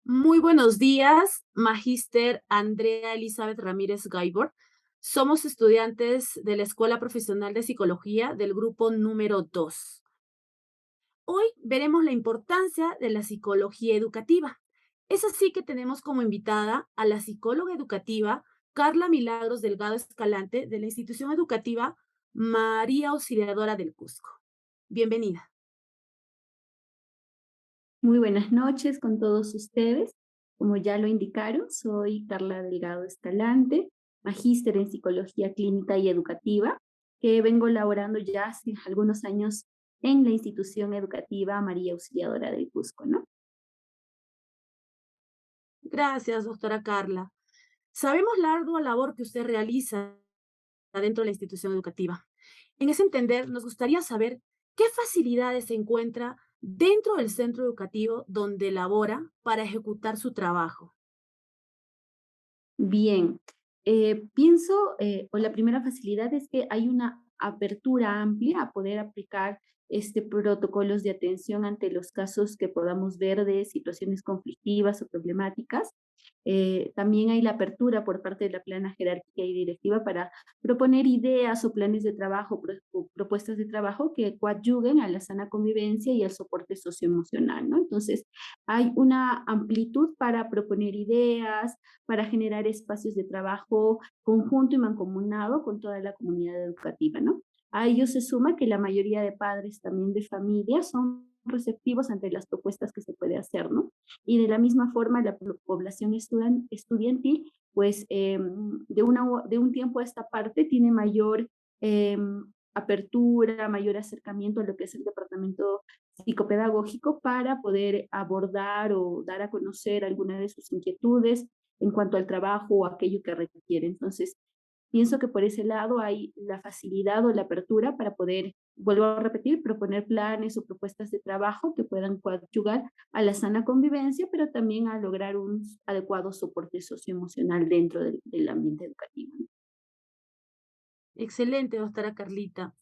Muy buenos días, Magíster Andrea Elizabeth Ramírez Gaibor. Somos estudiantes de la Escuela Profesional de Psicología del grupo número 2. Hoy veremos la importancia de la psicología educativa. Es así que tenemos como invitada a la psicóloga educativa Carla Milagros Delgado Escalante de la institución educativa María Auxiliadora del Cusco. Bienvenida. Muy buenas noches con todos ustedes. Como ya lo indicaron, soy Carla Delgado Escalante, magíster en Psicología Clínica y Educativa, que vengo laborando ya hace algunos años en la institución educativa María Auxiliadora del Cusco, ¿no? Gracias, doctora Carla. Sabemos la ardua labor que usted realiza dentro de la institución educativa. En ese entender, nos gustaría saber qué facilidades se encuentra dentro del centro educativo donde labora para ejecutar su trabajo. Bien, pienso, o la primera facilidad es que hay una apertura amplia a poder aplicar protocolos de atención ante los casos que podamos ver de situaciones conflictivas o problemáticas. También hay la apertura por parte de la plana jerárquica y directiva para proponer ideas o planes de trabajo, o propuestas de trabajo que coadyuguen a la sana convivencia y al soporte socioemocional, ¿no? Entonces, hay una amplitud para proponer ideas, para generar espacios de trabajo conjunto y mancomunado con toda la comunidad educativa, ¿no? A ello se suma que la mayoría de padres también de familia son receptivos ante las propuestas que se puede hacer, ¿no? Y de la misma forma la población estudiantil, pues de un tiempo a esta parte tiene mayor eh, apertura, mayor acercamiento a lo que es el departamento psicopedagógico para poder abordar o dar a conocer alguna de sus inquietudes en cuanto al trabajo o aquello que requiere. Entonces, pienso que por ese lado hay la facilidad o la apertura para poder, vuelvo a repetir, proponer planes o propuestas de trabajo que puedan coadyugar a la sana convivencia, pero también a lograr un adecuado soporte socioemocional dentro del ambiente educativo. Excelente, doctora Carlita.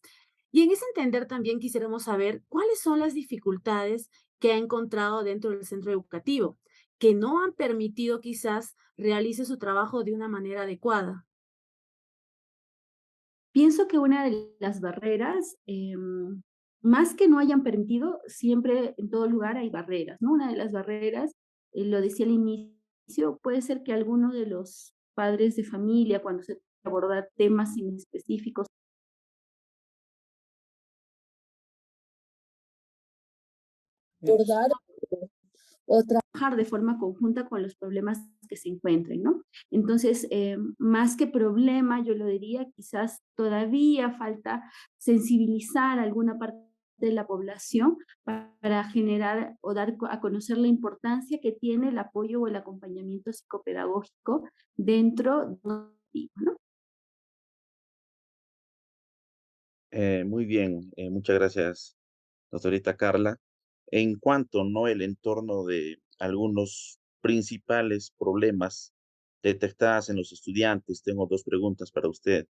Y en ese entender también quisiéramos saber cuáles son las dificultades que ha encontrado dentro del centro educativo, que no han permitido quizás realice su trabajo de una manera adecuada. Pienso que una de las barreras, más que no hayan permitido, siempre en todo lugar hay barreras, ¿no? Una de las barreras, lo decía al inicio, puede ser que alguno de los padres de familia, cuando se abordar temas específicos, abordar o trabajar de forma conjunta con los problemas que se encuentren, ¿no? Entonces, más que problema, yo lo diría, quizás todavía falta sensibilizar a alguna parte de la población para generar o dar a conocer la importancia que tiene el apoyo o el acompañamiento psicopedagógico dentro de, ¿no? Muy bien, muchas gracias, doctorita Carla. En cuanto, ¿no? El entorno de algunos principales problemas detectadas en los estudiantes, tengo dos preguntas para usted.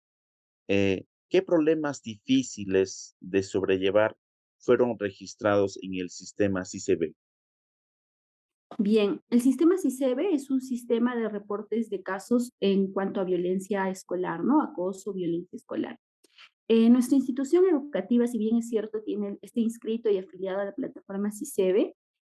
¿Qué problemas difíciles de sobrellevar fueron registrados en el sistema CICB? Bien, el sistema SICEBE es un sistema de reportes de casos en cuanto a violencia escolar, ¿no? Acoso, violencia escolar. Nuestra institución educativa, si bien es cierto, tiene, está inscrito y afiliado a la plataforma CICEBE,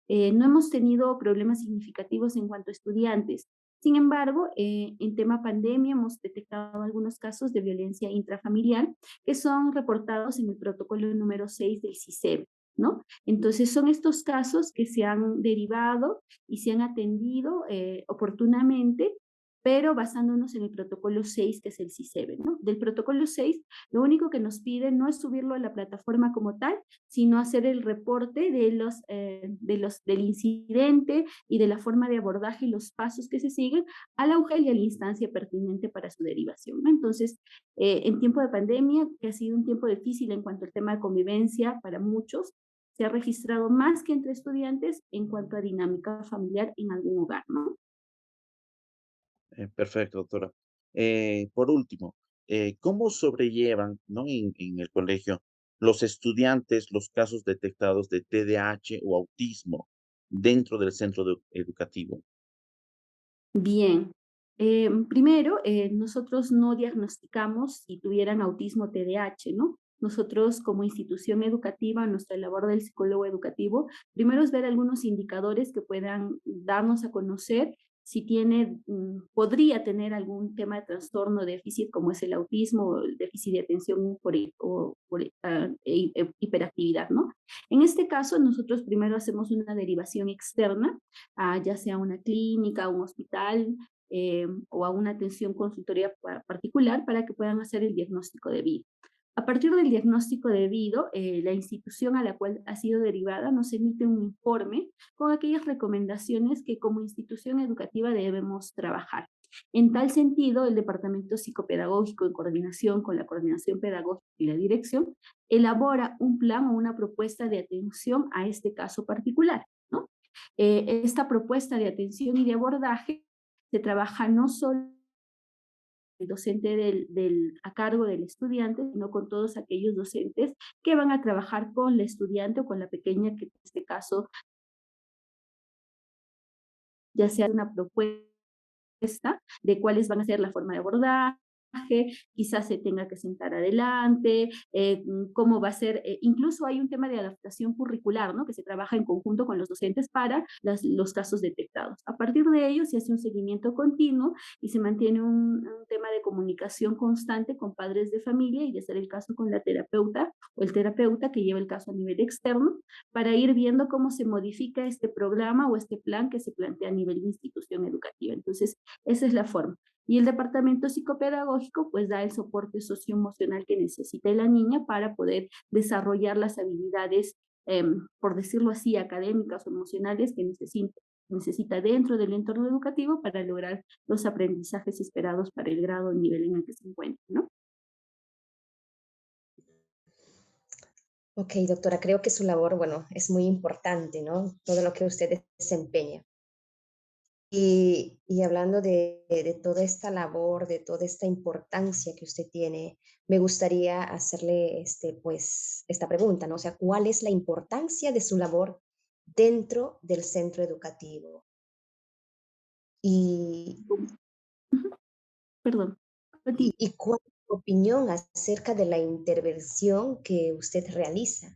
no hemos tenido problemas significativos en cuanto a estudiantes. Sin embargo, en tema pandemia hemos detectado algunos casos de violencia intrafamiliar que son reportados en el protocolo número 6 del CICEBE, ¿no? Entonces, son estos casos que se han derivado y se han atendido oportunamente, pero basándonos en el protocolo 6, que es el CICEBE, ¿no? Del protocolo 6, lo único que nos pide no es subirlo a la plataforma como tal, sino hacer el reporte del incidente y de la forma de abordaje y los pasos que se siguen a la UGEL y a la instancia pertinente para su derivación, ¿no? Entonces, en tiempo de pandemia, que ha sido un tiempo difícil en cuanto al tema de convivencia para muchos, se ha registrado más que entre estudiantes en cuanto a dinámica familiar en algún hogar, ¿no? Perfecto, doctora. Por último, ¿cómo sobrellevan, ¿no? En el colegio los estudiantes los casos detectados de TDAH o autismo? dentro del centro educativo? Bien. Primero, nosotros no diagnosticamos si tuvieran autismo TDAH, ¿no? Nosotros como institución educativa, nuestra labor del psicólogo educativo, primero es ver algunos indicadores que puedan darnos a conocer si tiene, podría tener algún tema de trastorno, déficit, como es el autismo o el déficit de atención por hiperactividad, ¿no? En este caso, nosotros primero hacemos una derivación externa ya sea a una clínica, a un hospital o a una atención consultoría particular para que puedan hacer el diagnóstico debido. A partir del diagnóstico debido, la institución a la cual ha sido derivada nos emite un informe con aquellas recomendaciones que como institución educativa debemos trabajar. En tal sentido, el Departamento Psicopedagógico, en coordinación con la Coordinación Pedagógica y la Dirección, elabora un plan o una propuesta de atención a este caso particular, ¿no? Esta propuesta de atención y de abordaje se trabaja no solo el docente a cargo del estudiante, sino con todos aquellos docentes que van a trabajar con la estudiante o con la pequeña, que en este caso ya sea una propuesta de cuáles van a ser la forma de abordaje, quizás se tenga que sentar adelante, cómo va a ser, incluso hay un tema de adaptación curricular, ¿no? Que se trabaja en conjunto con los docentes para los casos detectados. A partir de ello se hace un seguimiento continuo y se mantiene un tema de comunicación constante con padres de familia y de ser el caso con la terapeuta o el terapeuta que lleva el caso a nivel externo para ir viendo cómo se modifica este programa o este plan que se plantea a nivel de institución educativa. Entonces, esa es la forma. Y el departamento psicopedagógico pues da el soporte socioemocional que necesita la niña para poder desarrollar las habilidades, por decirlo así, académicas o emocionales que necesita dentro del entorno educativo para lograr los aprendizajes esperados para el grado o nivel en el que se encuentra, ¿no? Ok, doctora, creo que su labor, bueno, es muy importante, ¿no? Todo lo que usted desempeña. Y hablando de toda esta labor, de toda esta importancia que usted tiene, me gustaría hacerle pues, esta pregunta, ¿no? O sea, ¿cuál es la importancia de su labor dentro del centro educativo? Y, Ujú, perdón. y cuál es su opinión acerca de la intervención que usted realiza.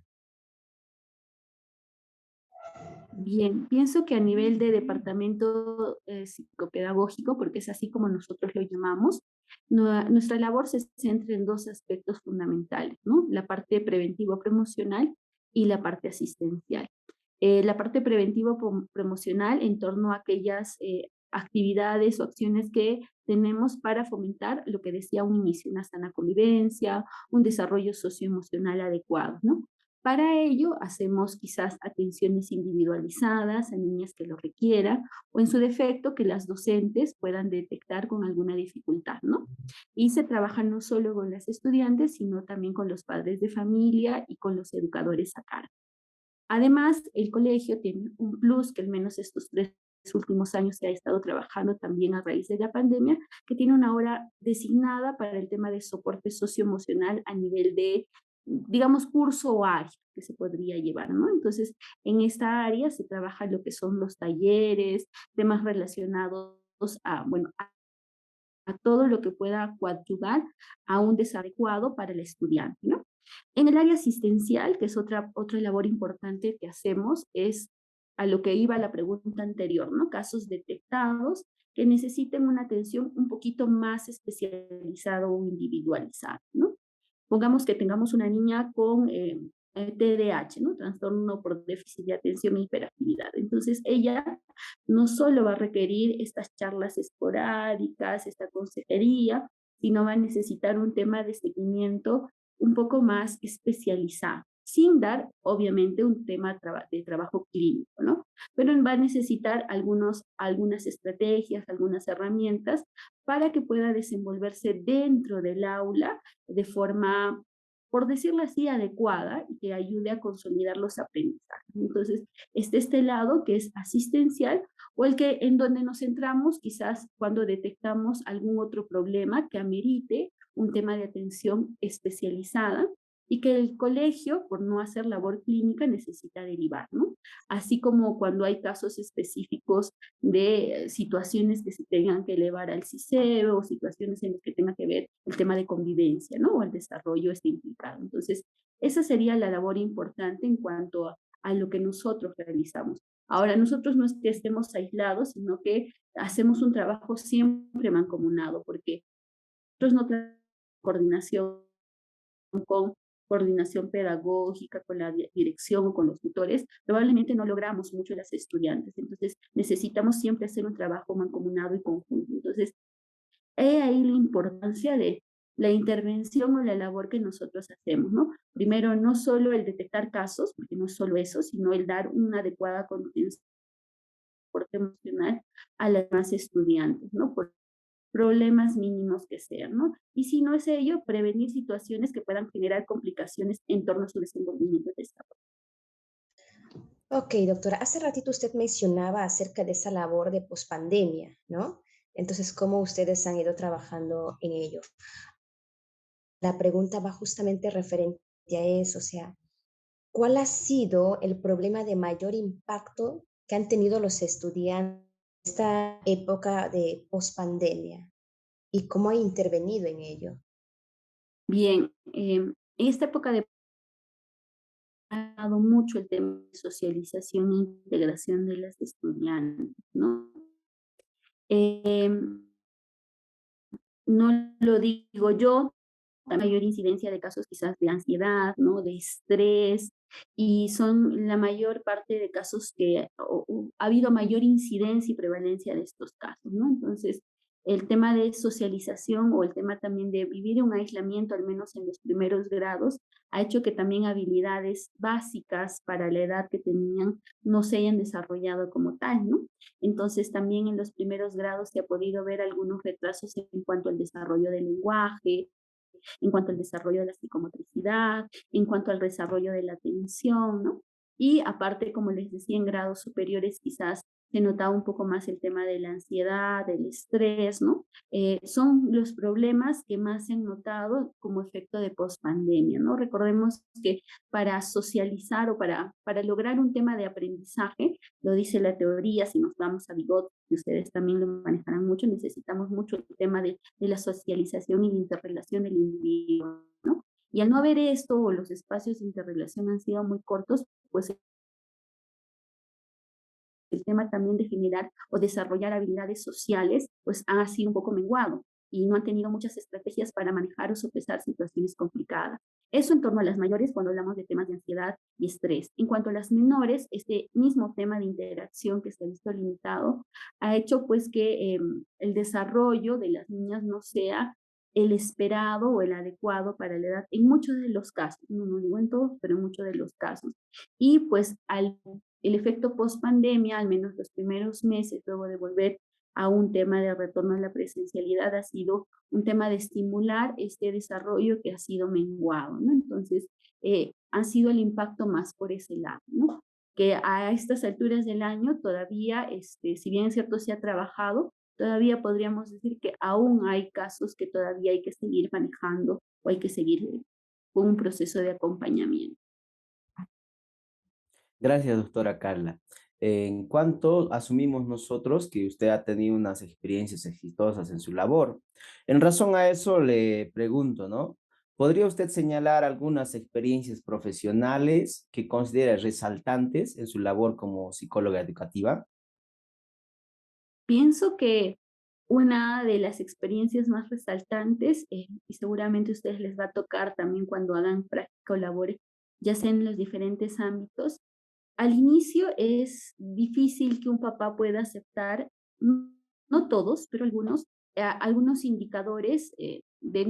Bien, pienso que a nivel de departamento psicopedagógico, porque es así como nosotros lo llamamos, nuestra labor se centra en dos aspectos fundamentales, ¿no? La parte preventivo-promocional y la parte asistencial. La parte preventivo-promocional en torno a aquellas actividades o acciones que tenemos para fomentar lo que decía un inicio, una sana convivencia, un desarrollo socioemocional adecuado, ¿no? Para ello, hacemos quizás atenciones individualizadas a niñas que lo requieran o en su defecto que las docentes puedan detectar con alguna dificultad, ¿no? Y se trabaja no solo con las estudiantes, sino también con los padres de familia y con los educadores a cargo. Además, el colegio tiene un plus que al menos estos 3 últimos años se ha estado trabajando también a raíz de la pandemia, que tiene una hora designada para el tema de soporte socioemocional a nivel de, digamos, curso o área que se podría llevar, ¿no? Entonces, en esta área se trabaja lo que son los talleres, temas relacionados a, bueno, a todo lo que pueda coadyuvar a un desadecuado para el estudiante, ¿no? En el área asistencial, que es otra labor importante que hacemos, es a lo que iba la pregunta anterior, ¿no? Casos detectados que necesiten una atención un poquito más especializada o individualizada, ¿no? Pongamos que tengamos una niña con TDAH, ¿no? Trastorno por déficit de atención e hiperactividad. Entonces, ella no solo va a requerir estas charlas esporádicas, esta consejería, sino va a necesitar un tema de seguimiento un poco más especializado, sin dar, obviamente, un tema de trabajo clínico, ¿no? Pero va a necesitar algunas estrategias, algunas herramientas para que pueda desenvolverse dentro del aula de forma, por decirlo así, adecuada y que ayude a consolidar los aprendizajes. Entonces, este lado que es asistencial o el que en donde nos centramos quizás cuando detectamos algún otro problema que amerite un tema de atención especializada y que el colegio, por no hacer labor clínica, necesita derivar, ¿no? Así como cuando hay casos específicos de situaciones que se tengan que elevar al CICEBE o situaciones en las que tenga que ver el tema de convivencia, ¿no? O el desarrollo esté implicado. Entonces, esa sería la labor importante en cuanto a lo que nosotros realizamos. Ahora, nosotros no es que estemos aislados, sino que hacemos un trabajo siempre mancomunado, porque nosotros no tenemos coordinación con coordinación pedagógica, con la dirección o con los tutores, probablemente no logramos mucho las estudiantes. Entonces, necesitamos siempre hacer un trabajo mancomunado y conjunto. Entonces, he ahí la importancia de la intervención o la labor que nosotros hacemos, ¿no? Primero, no solo el detectar casos, porque no es solo eso, sino el dar una adecuada contención emocional a las demás estudiantes, ¿no? Por problemas mínimos que sean, ¿no? Y si no es ello, prevenir situaciones que puedan generar complicaciones en torno a su desenvolvimiento de desarrollo. Ok, doctora, hace ratito usted mencionaba acerca de esa labor de pospandemia, ¿no? Entonces, ¿cómo ustedes han ido trabajando en ello? La pregunta va justamente referente a eso, o sea, ¿cuál ha sido el problema de mayor impacto que han tenido los estudiantes en esta época de pospandemia y cómo han intervenido en ello? Bien, en esta época de ha dado mucho el tema de socialización e integración de las estudiantes, ¿no? Em, no lo digo yo, la mayor incidencia de casos quizás de ansiedad, ¿no? De estrés, y son la mayor parte de casos que ha habido mayor incidencia y prevalencia de estos casos, ¿no? Entonces, el tema de socialización o el tema también de vivir un aislamiento, al menos en los primeros grados, ha hecho que también habilidades básicas para la edad que tenían no se hayan desarrollado como tal, ¿no? Entonces, también en los primeros grados se ha podido ver algunos retrasos en cuanto al desarrollo del lenguaje, en cuanto al desarrollo de la psicomotricidad, en cuanto al desarrollo de la atención, ¿no? Y aparte, como les decía, en grados superiores quizás se notaba un poco más el tema de la ansiedad, del estrés, ¿no? Son los problemas que más se han notado como efecto de pospandemia, ¿no? Recordemos que para socializar o para lograr un tema de aprendizaje, lo dice la teoría, si nos vamos a Bigot, que ustedes también lo manejarán mucho, necesitamos mucho el tema de la socialización y la interrelación del individuo, ¿no? Y al no haber esto o los espacios de interrelación han sido muy cortos, pues el tema también de generar o desarrollar habilidades sociales, pues ha sido un poco menguado y no han tenido muchas estrategias para manejar o sopesar situaciones complicadas. Eso en torno a las mayores cuando hablamos de temas de ansiedad y estrés. En cuanto a las menores, este mismo tema de interacción que se ha visto limitado ha hecho pues que el desarrollo de las niñas no sea el esperado o el adecuado para la edad en muchos de los casos, no digo en todos, pero en muchos de los casos. Y pues el efecto post pandemia, al menos los primeros meses, luego de volver a un tema de retorno a la presencialidad, ha sido un tema de estimular este desarrollo que ha sido menguado, ¿no? Entonces, ha sido el impacto más por ese lado, ¿no? Que a estas alturas del año todavía, si bien es cierto se ha trabajado, todavía podríamos decir que aún hay casos que todavía hay que seguir manejando o hay que seguir con un proceso de acompañamiento. Gracias, doctora Carla. En cuanto asumimos nosotros que usted ha tenido unas experiencias exitosas en su labor, en razón a eso le pregunto, ¿no? ¿Podría usted señalar algunas experiencias profesionales que considere resaltantes en su labor como psicóloga educativa? Pienso que una de las experiencias más resaltantes, y seguramente a ustedes les va a tocar también cuando hagan práctica o labores, ya sea en los diferentes ámbitos, al inicio es difícil que un papá pueda aceptar, no todos, pero algunos indicadores de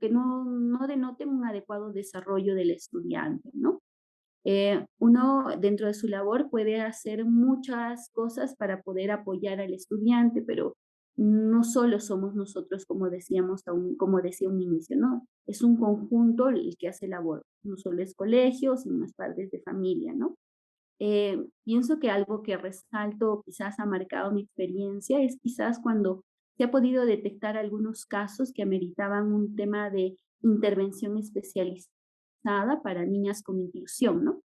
que no denoten un adecuado desarrollo del estudiante, ¿no? Uno dentro de su labor puede hacer muchas cosas para poder apoyar al estudiante, pero no solo somos nosotros, como decía un inicio, ¿no? Es un conjunto el que hace labor, no solo es colegio, sino es padres de familia, ¿no? Pienso que algo que resalto, quizás ha marcado mi experiencia, es quizás cuando se ha podido detectar algunos casos que ameritaban un tema de intervención especializada para niñas con inclusión, ¿no?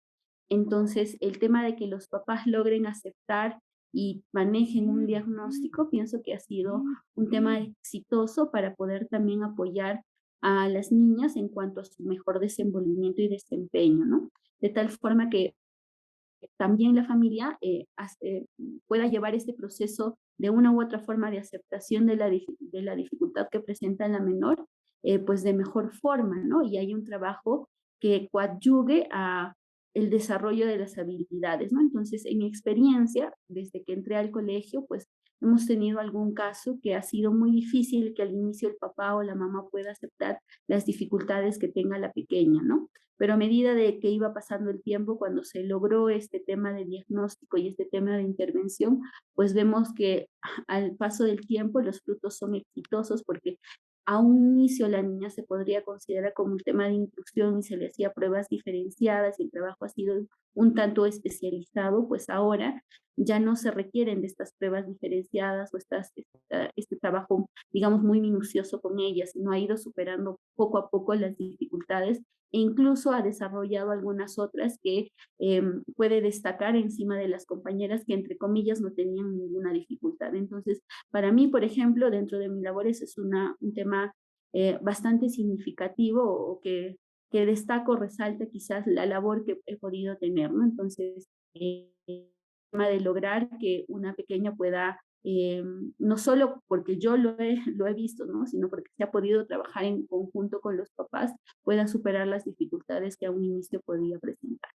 Entonces, el tema de que los papás logren aceptar y manejen un diagnóstico, pienso que ha sido un tema exitoso para poder también apoyar a las niñas en cuanto a su mejor desenvolvimiento y desempeño, ¿no? De tal forma que también la familia pueda llevar este proceso de una u otra forma de aceptación de de la dificultad que presenta la menor, pues de mejor forma, ¿no? Y hay un trabajo que coadyuve a el desarrollo de las habilidades, ¿no? Entonces, en mi experiencia, desde que entré al colegio, pues hemos tenido algún caso que ha sido muy difícil que al inicio el papá o la mamá pueda aceptar las dificultades que tenga la pequeña, ¿no? Pero a medida de que iba pasando el tiempo, cuando se logró este tema de diagnóstico y este tema de intervención, pues vemos que al paso del tiempo los frutos son exitosos porque a un inicio la niña se podría considerar como un tema de inclusión y se le hacía pruebas diferenciadas y el trabajo ha sido un tanto especializado, pues ahora ya no se requieren de estas pruebas diferenciadas o este trabajo, digamos, muy minucioso con ellas, sino ha ido superando poco a poco las dificultades e incluso ha desarrollado algunas otras que puede destacar encima de las compañeras que entre comillas no tenían ninguna dificultad. Entonces, para mí, por ejemplo, dentro de mis labores es un tema bastante significativo o que destaco, resalta quizás la labor que he podido tener, ¿no? Entonces, el tema de lograr que una pequeña pueda no solo porque yo lo he visto, ¿no? Sino porque se ha podido trabajar en conjunto con los papás, pueda superar las dificultades que a un inicio podía presentar.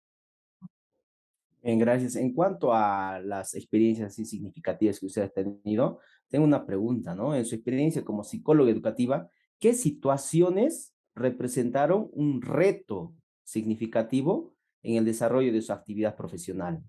Bien, gracias. En cuanto a las experiencias así significativas que usted ha tenido, tengo una pregunta, ¿no? En su experiencia como psicóloga educativa, ¿qué situaciones representaron un reto significativo en el desarrollo de su actividad profesional?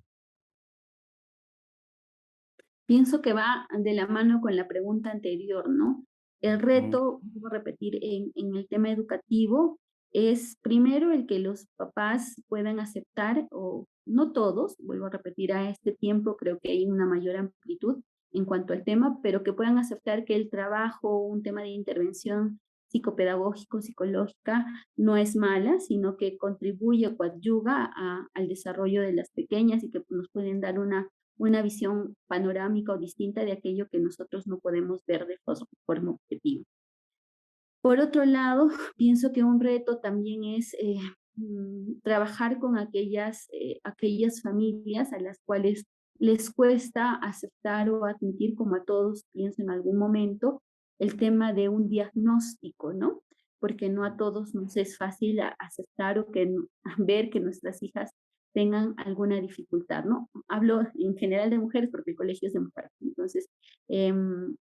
Pienso que va de la mano con la pregunta anterior, ¿no? El Mm. reto, vuelvo a repetir, en el tema educativo es primero el que los papás puedan aceptar, o no todos, vuelvo a repetir, a este tiempo creo que hay una mayor amplitud en cuanto al tema, pero que puedan aceptar que el trabajo, un tema de intervención psicopedagógico, psicológica, no es mala, sino que contribuye o coadyuva al desarrollo de las pequeñas y que nos pueden dar una visión panorámica o distinta de aquello que nosotros no podemos ver de forma objetiva. Por otro lado, pienso que un reto también es trabajar con aquellas familias a las cuales les cuesta aceptar o admitir, como a todos pienso en algún momento, el tema de un diagnóstico, ¿no? Porque no a todos nos es fácil aceptar o ver que nuestras hijas tengan alguna dificultad, ¿no? Hablo en general de mujeres porque el colegio es de mujeres. Entonces,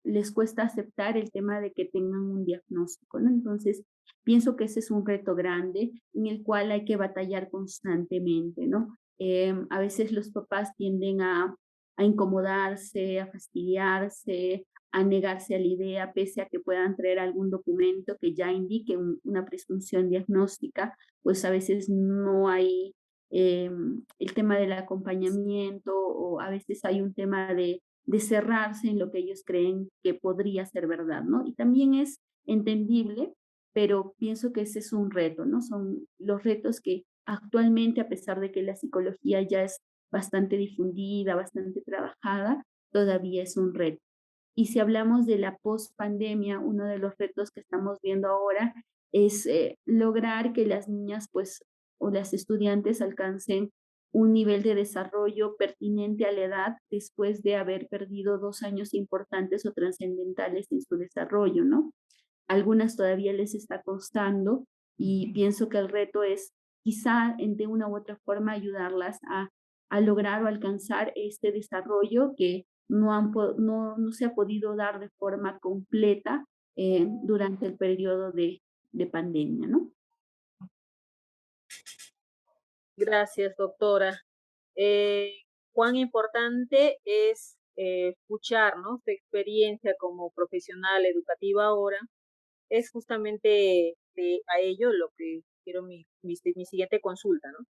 les cuesta aceptar el tema de que tengan un diagnóstico, ¿no? Entonces, pienso que ese es un reto grande en el cual hay que batallar constantemente, ¿no? A veces los papás tienden a incomodarse, a fastidiarse, a negarse a la idea, pese a que puedan traer algún documento que ya indique una presunción diagnóstica, pues a veces no hay el tema del acompañamiento o a veces hay un tema de cerrarse en lo que ellos creen que podría ser verdad, ¿no? Y también es entendible, pero pienso que ese es un reto, ¿no? Son los retos que actualmente, a pesar de que la psicología ya es bastante difundida, bastante trabajada, todavía es un reto. Y si hablamos de la post-pandemia, uno de los retos que estamos viendo ahora es lograr que las niñas, pues, o las estudiantes alcancen un nivel de desarrollo pertinente a la edad después de haber perdido 2 años importantes o trascendentales en su desarrollo, ¿no? Algunas todavía les está costando y pienso que el reto es quizá de una u otra forma ayudarlas a lograr o alcanzar este desarrollo que no se ha podido dar de forma completa durante el periodo de pandemia, ¿no? Gracias, doctora. Eh, Cuán importante es escuchar, ¿no? Su experiencia como profesional educativa ahora es justamente a ello lo que quiero mi siguiente consulta, ¿no?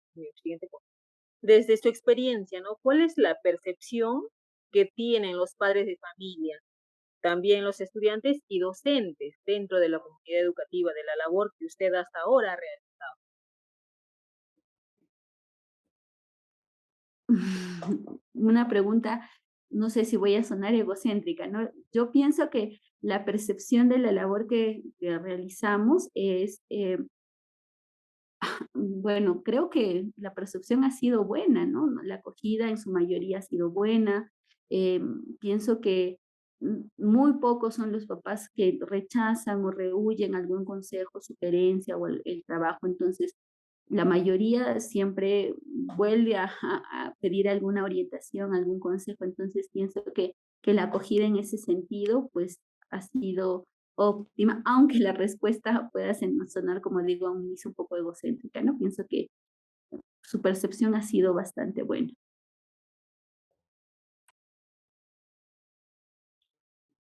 Desde su experiencia, ¿no? ¿Cuál es la percepción que tienen los padres de familia también los estudiantes y docentes dentro de la comunidad educativa, de la labor que usted hasta ahora ha realizado. Una pregunta, no sé si voy a sonar egocéntrica, ¿no? Yo pienso que la percepción de la labor que realizamos es, bueno, creo que la percepción ha sido buena, ¿no? La acogida en su mayoría ha sido buena. Pienso que muy pocos son los papás que rechazan o rehuyen algún consejo, sugerencia o el trabajo. Entonces, la mayoría siempre vuelve a pedir alguna orientación, algún consejo. Entonces, pienso que la acogida en ese sentido, pues, ha sido óptima, aunque la respuesta pueda sonar, como digo, a un inicio un poco egocéntrica, ¿no? Pienso que su percepción ha sido bastante buena.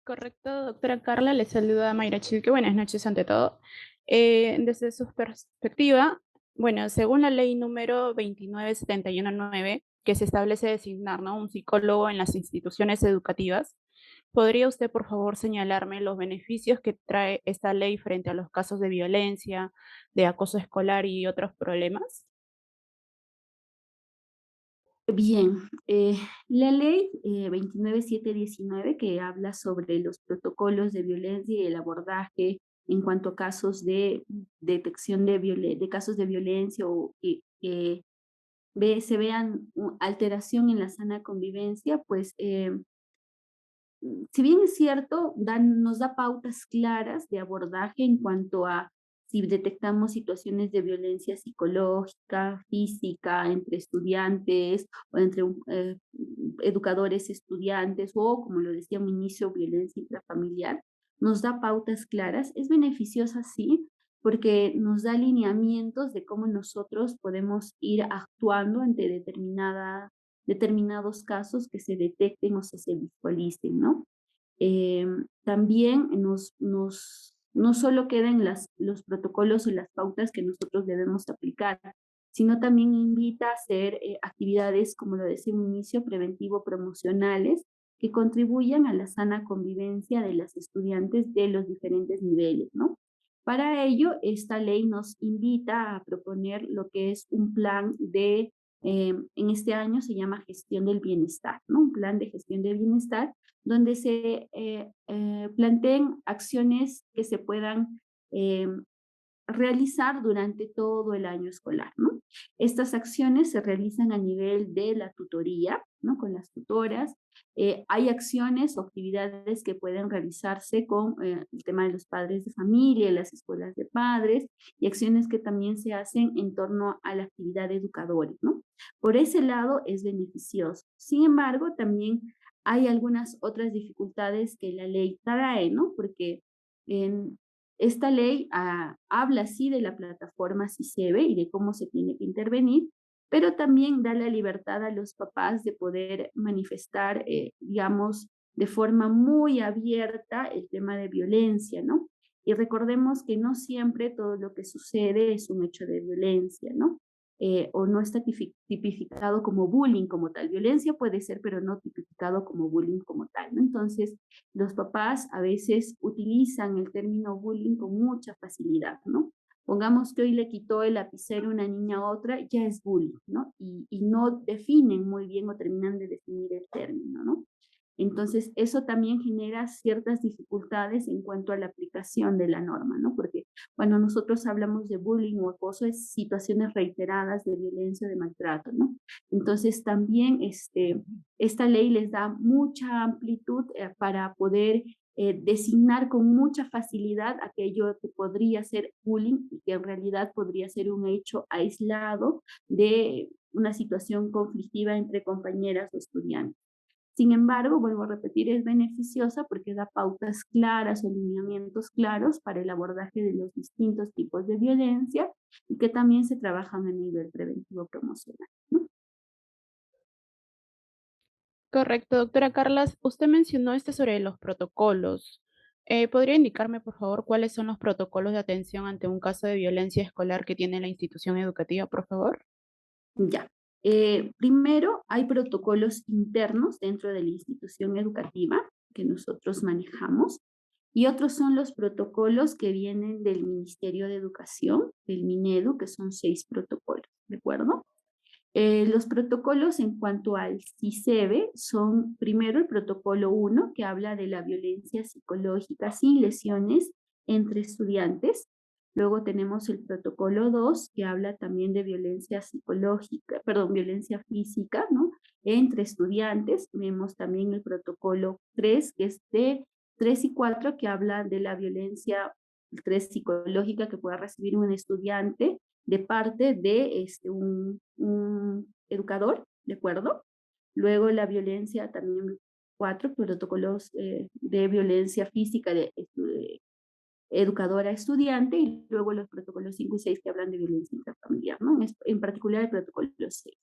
Correcto, doctora Carla, le saluda Mayra Chilque. Buenas noches ante todo. Desde su perspectiva, bueno, según la ley número 29719, que se establece designar, ¿no?, un psicólogo en las instituciones educativas, ¿podría usted, por favor, señalarme los beneficios que trae esta ley frente a los casos de violencia, de acoso escolar y otros problemas? Bien, la ley 29719 que habla sobre los protocolos de violencia y el abordaje en cuanto a casos de detección de casos de violencia o que se vean alteración en la sana convivencia, pues si bien es cierto, nos da pautas claras de abordaje en cuanto a si detectamos situaciones de violencia psicológica, física, entre estudiantes o entre educadores, estudiantes o, como lo decía a un inicio, violencia intrafamiliar, nos da pautas claras. Es beneficiosa, sí, porque nos da lineamientos de cómo nosotros podemos ir actuando ante determinados casos que se detecten o se visualicen, ¿no? También no solo quedan los protocolos o las pautas que nosotros debemos aplicar, sino también invita a hacer actividades, como lo decía en un inicio, preventivo-promocionales, que contribuyan a la sana convivencia de las estudiantes de los diferentes niveles, ¿no? Para ello, esta ley nos invita a proponer lo que es un plan en este año se llama gestión del bienestar, ¿no? Un plan de gestión del bienestar donde se planteen acciones que se puedan eh, realizar durante todo el año escolar, ¿no? Estas acciones se realizan a nivel de la tutoría, ¿no? Con las tutoras. Hay acciones o actividades que pueden realizarse con el tema de los padres de familia, las escuelas de padres, y acciones que también se hacen en torno a la actividad de educadores, ¿no? Por ese lado es beneficioso. Sin embargo, también hay algunas otras dificultades que la ley trae, ¿no? Porque en, esta ley habla sí de la plataforma CISEBE y de cómo se tiene que intervenir, pero también da la libertad a los papás de poder manifestar, digamos, de forma muy abierta el tema de violencia, ¿no? Y recordemos que no siempre todo lo que sucede es un hecho de violencia, ¿no? O no está tipificado como bullying como tal. Violencia puede ser, pero no tipificado como bullying como tal, ¿no? Entonces, los papás a veces utilizan el término bullying con mucha facilidad, ¿no? Pongamos que hoy le quitó el lapicero a una niña a otra, ya es bullying, ¿no? Y no definen muy bien o terminan de definir el término, ¿no? Entonces, eso también genera ciertas dificultades en cuanto a la aplicación de la norma, ¿no? Porque cuando nosotros hablamos de bullying o acoso es situaciones reiteradas de violencia o de maltrato, ¿no? Entonces, también esta ley les da mucha amplitud para poder designar con mucha facilidad aquello que podría ser bullying y que en realidad podría ser un hecho aislado de una situación conflictiva entre compañeras o estudiantes. Sin embargo, vuelvo a repetir, es beneficiosa porque da pautas claras o lineamientos claros para el abordaje de los distintos tipos de violencia y que también se trabajan a nivel preventivo promocional, ¿no? Correcto, doctora Carlas. Usted mencionó sobre los protocolos. ¿Podría indicarme, por favor, cuáles son los protocolos de atención ante un caso de violencia escolar que tiene la institución educativa, por favor? Ya. Primero, hay protocolos internos dentro de la institución educativa que nosotros manejamos. Y otros son los protocolos que vienen del Ministerio de Educación, del Minedu, que son 6 protocolos, ¿de acuerdo? Los protocolos en cuanto al CICEBE son primero el protocolo 1, que habla de la violencia psicológica sin lesiones entre estudiantes. Luego tenemos el protocolo 2, que habla también de violencia psicológica, perdón, violencia física, ¿no? Entre estudiantes. Tenemos también el protocolo 3, que es de 3 y 4, que habla de la violencia 3 psicológica que pueda recibir un estudiante de parte de un educador, ¿de acuerdo? Luego la violencia también 4 protocolos de violencia física de educadora a estudiante, y luego los protocolos 5 y 6 que hablan de violencia intrafamiliar, ¿no? En particular el protocolo 6.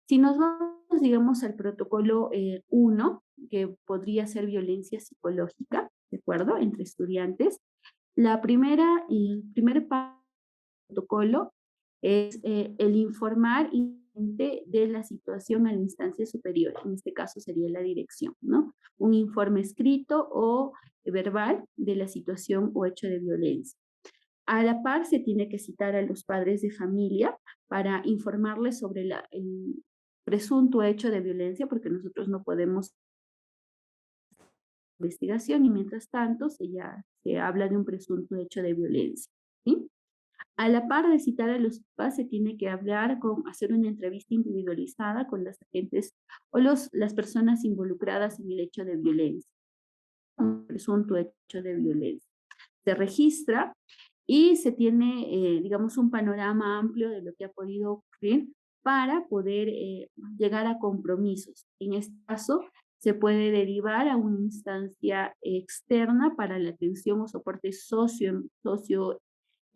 Si nos vamos, digamos, al protocolo 1, que podría ser violencia psicológica, ¿de acuerdo? Entre estudiantes, el primer protocolo es el informar de la situación a la instancia superior, en este caso sería la dirección, ¿no? Un informe escrito o verbal de la situación o hecho de violencia. A la par se tiene que citar a los padres de familia para informarles sobre el presunto hecho de violencia, porque nosotros no podemos investigación y mientras tanto se habla de un presunto hecho de violencia, ¿sí? A la par de citar a los papás, se tiene que hacer una entrevista individualizada con las agentes o las personas involucradas en el hecho de violencia, un presunto hecho de violencia. Se registra y se tiene, digamos, un panorama amplio de lo que ha podido ocurrir para poder llegar a compromisos. En este caso, se puede derivar a una instancia externa para la atención o soporte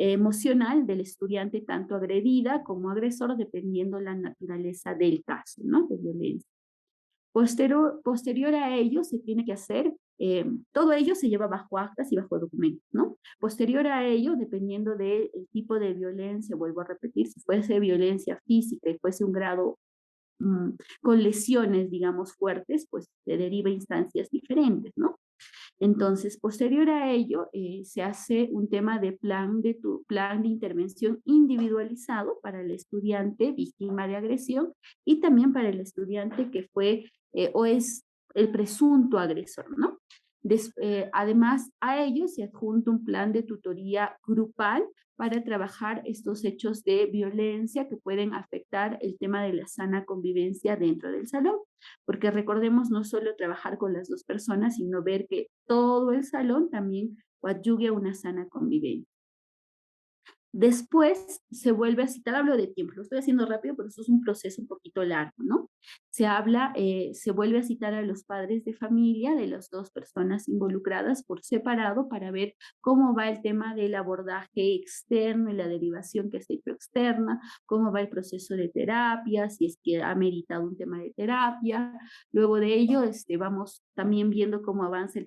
emocional del estudiante, tanto agredida como agresor, dependiendo la naturaleza del caso, ¿no? De violencia. Posterior a ello, se tiene que hacer, todo ello se lleva bajo actas y bajo documentos, ¿no? Posterior a ello, dependiendo del tipo de violencia, vuelvo a repetir, si fuese violencia física y fuese un grado con lesiones, digamos, fuertes, pues se deriva a instancias diferentes, ¿no? Entonces, posterior a ello, se hace un tema de plan de intervención individualizado para el estudiante víctima de agresión y también para el estudiante que fue o es el presunto agresor, ¿no? Además, a ello se adjunta un plan de tutoría grupal para trabajar estos hechos de violencia que pueden afectar el tema de la sana convivencia dentro del salón, porque recordemos no solo trabajar con las 2 personas, sino ver que todo el salón también coadyugue a una sana convivencia. Después se vuelve a citar, hablo de tiempo, lo estoy haciendo rápido, pero eso es un proceso un poquito largo, ¿no? Se vuelve a citar a los padres de familia de las 2 personas involucradas por separado para ver cómo va el tema del abordaje externo y la derivación que se ha hecho externa, cómo va el proceso de terapia, si es que ha meritado un tema de terapia. Luego de ello, vamos también viendo cómo avanza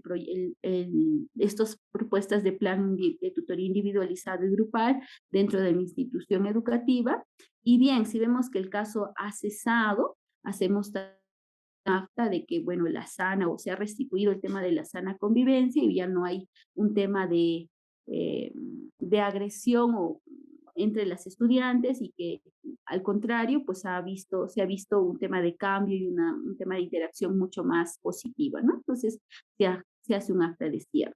estas propuestas de plan de tutoría individualizado y grupal dentro de la institución educativa. Y bien, si vemos que el caso ha cesado, hacemos acta de que, bueno, la sana o se ha restituido el tema de la sana convivencia y ya no hay un tema de agresión entre las estudiantes y que al contrario, pues se ha visto un tema de cambio y un tema de interacción mucho más positiva, ¿no? Entonces se hace un acta de cierre.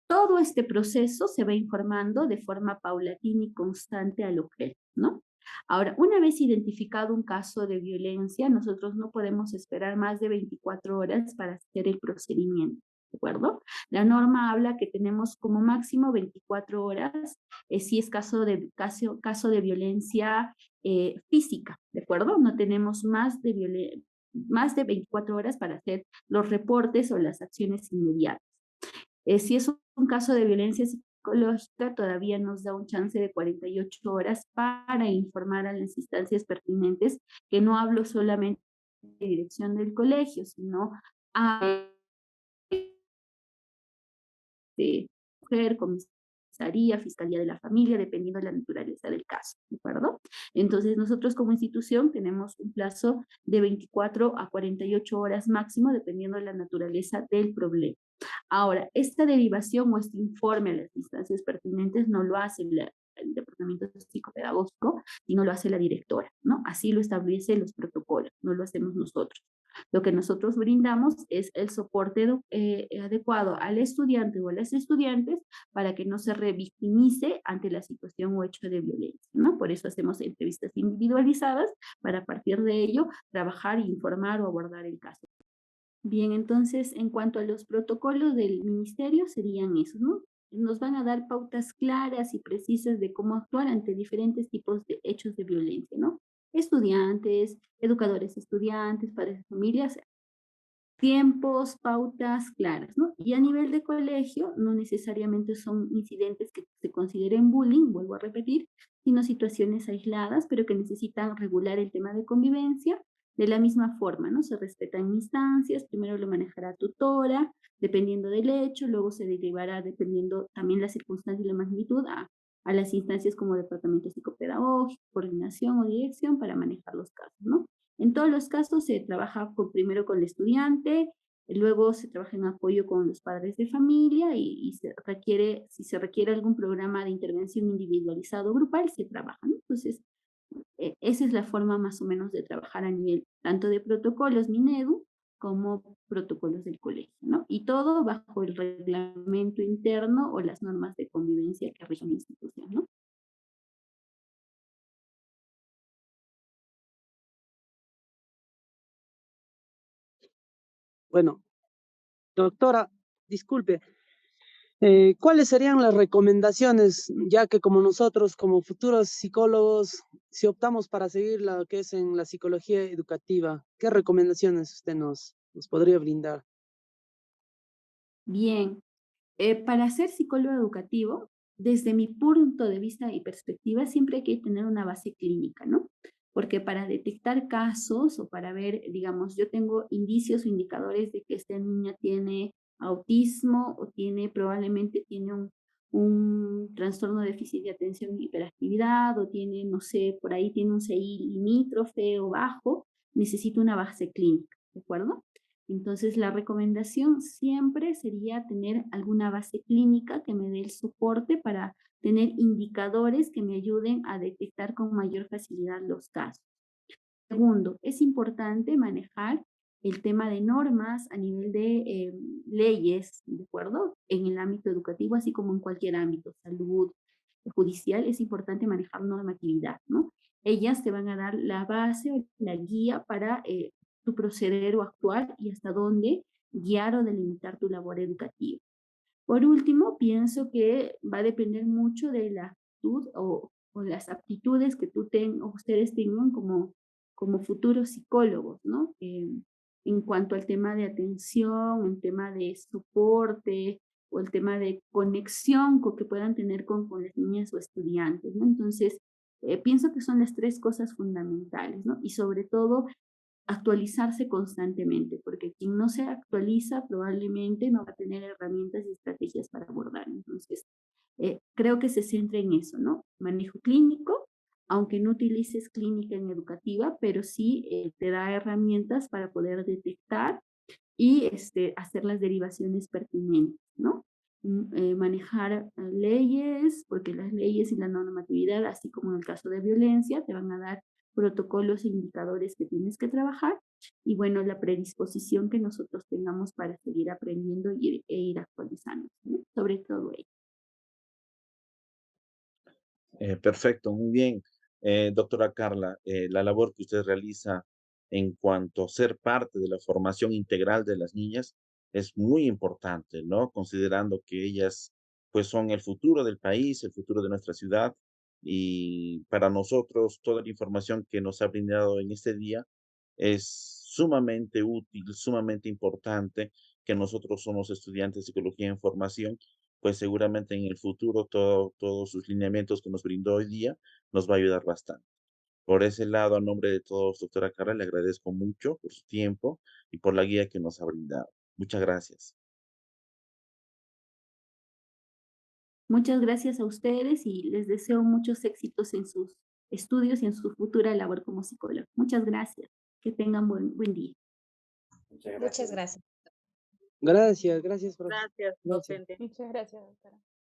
Todo este proceso se va informando de forma paulatina y constante al objeto, ¿no? Ahora, una vez identificado un caso de violencia, nosotros no podemos esperar más de 24 horas para hacer el procedimiento, ¿de acuerdo? La norma habla que tenemos como máximo 24 horas si es caso de violencia física, ¿de acuerdo? No tenemos más de 24 horas para hacer los reportes o las acciones inmediatas. Si es un caso de violencia psicológica, todavía nos da un chance de 48 horas para informar a las instancias pertinentes, que no hablo solamente de dirección del colegio, sino a de mujer, comisión comisaría, fiscalía de la familia, dependiendo de la naturaleza del caso, ¿de acuerdo? Entonces, nosotros como institución tenemos un plazo de 24 a 48 horas máximo, dependiendo de la naturaleza del problema. Ahora, esta derivación o este informe a las instancias pertinentes no lo hace el departamento psicopedagógico, sino lo hace la directora, ¿no? Así lo establecen los protocolos, no lo hacemos nosotros. Lo que nosotros brindamos es el soporte adecuado al estudiante o a las estudiantes para que no se revictimice ante la situación o hecho de violencia, ¿no? Por eso hacemos entrevistas individualizadas para a partir de ello trabajar, informar o abordar el caso. Bien, entonces, en cuanto a los protocolos del ministerio, serían esos, ¿no? Nos van a dar pautas claras y precisas de cómo actuar ante diferentes tipos de hechos de violencia, ¿no? Estudiantes, educadores estudiantes, padres de familias, tiempos, pautas claras, ¿no? Y a nivel de colegio, no necesariamente son incidentes que se consideren bullying, vuelvo a repetir, sino situaciones aisladas, pero que necesitan regular el tema de convivencia de la misma forma, ¿no? Se respetan instancias, primero lo manejará tutora, dependiendo del hecho, luego se derivará, dependiendo también la circunstancia y la magnitud, a las instancias como departamento psicopedagógico, coordinación o dirección para manejar los casos, ¿no? En todos los casos se trabaja primero con el estudiante, luego se trabaja en apoyo con los padres de familia y si se requiere algún programa de intervención individualizado o grupal, se trabaja, ¿no? Entonces, esa es la forma más o menos de trabajar a nivel tanto de protocolos Minedu como protocolos del colegio, ¿no? Y todo bajo el reglamento interno o las normas de convivencia que rigen la institución, ¿no? Bueno, doctora, disculpe, ¿cuáles serían las recomendaciones, ya que como nosotros, como futuros psicólogos, si optamos para seguir lo que es en la psicología educativa, qué recomendaciones usted nos podría brindar? Bien, para ser psicólogo educativo, desde mi punto de vista y perspectiva, siempre hay que tener una base clínica, ¿no? Porque para detectar casos o para ver, digamos, yo tengo indicios o indicadores de que esta niña tiene autismo o probablemente tiene un trastorno de déficit de atención y hiperactividad o tiene, no sé, por ahí tiene un CI limítrofe o bajo, necesito una base clínica, ¿de acuerdo? Entonces, la recomendación siempre sería tener alguna base clínica que me dé el soporte para tener indicadores que me ayuden a detectar con mayor facilidad los casos. Segundo, es importante manejar el tema de normas a nivel de leyes, ¿de acuerdo? En el ámbito educativo, así como en cualquier ámbito, salud, judicial, es importante manejar normatividad, ¿no? Ellas te van a dar la base o la guía para tu proceder o actuar y hasta dónde guiar o delimitar tu labor educativa. Por último, pienso que va a depender mucho de la actitud o las aptitudes que ustedes tengan como futuros psicólogos, ¿no? En cuanto al tema de atención, el tema de soporte o el tema de conexión que puedan tener con las niñas o estudiantes, ¿no? Entonces, pienso que son las tres cosas fundamentales, ¿no? Y sobre todo, actualizarse constantemente, porque quien no se actualiza probablemente no va a tener herramientas y estrategias para abordar. Entonces, creo que se centra en eso, ¿no? Manejo clínico, aunque no utilices clínica en educativa, pero sí te da herramientas para poder detectar y hacer las derivaciones pertinentes, ¿no? Manejar leyes, porque las leyes y la normatividad, así como en el caso de violencia, te van a dar protocolos e indicadores que tienes que trabajar y bueno, la predisposición que nosotros tengamos para seguir aprendiendo e ir actualizando, ¿no? Sobre todo ello. Perfecto, muy bien. Doctora Carla, la labor que usted realiza en cuanto a ser parte de la formación integral de las niñas es muy importante, ¿no? Considerando que ellas, pues, son el futuro del país, el futuro de nuestra ciudad, y para nosotros toda la información que nos ha brindado en este día es sumamente útil, sumamente importante, que nosotros somos estudiantes de psicología en formación, pues seguramente en el futuro todos sus lineamientos que nos brindó hoy día nos va a ayudar bastante. Por ese lado, a nombre de todos, doctora Carla, le agradezco mucho por su tiempo y por la guía que nos ha brindado. Muchas gracias. Muchas gracias a ustedes y les deseo muchos éxitos en sus estudios y en su futura labor como psicólogo. Muchas gracias. Que tengan buen día. Muchas gracias. Gracias, gracias, profe. Gracias, Gracias. docente. Muchas gracias, doctora.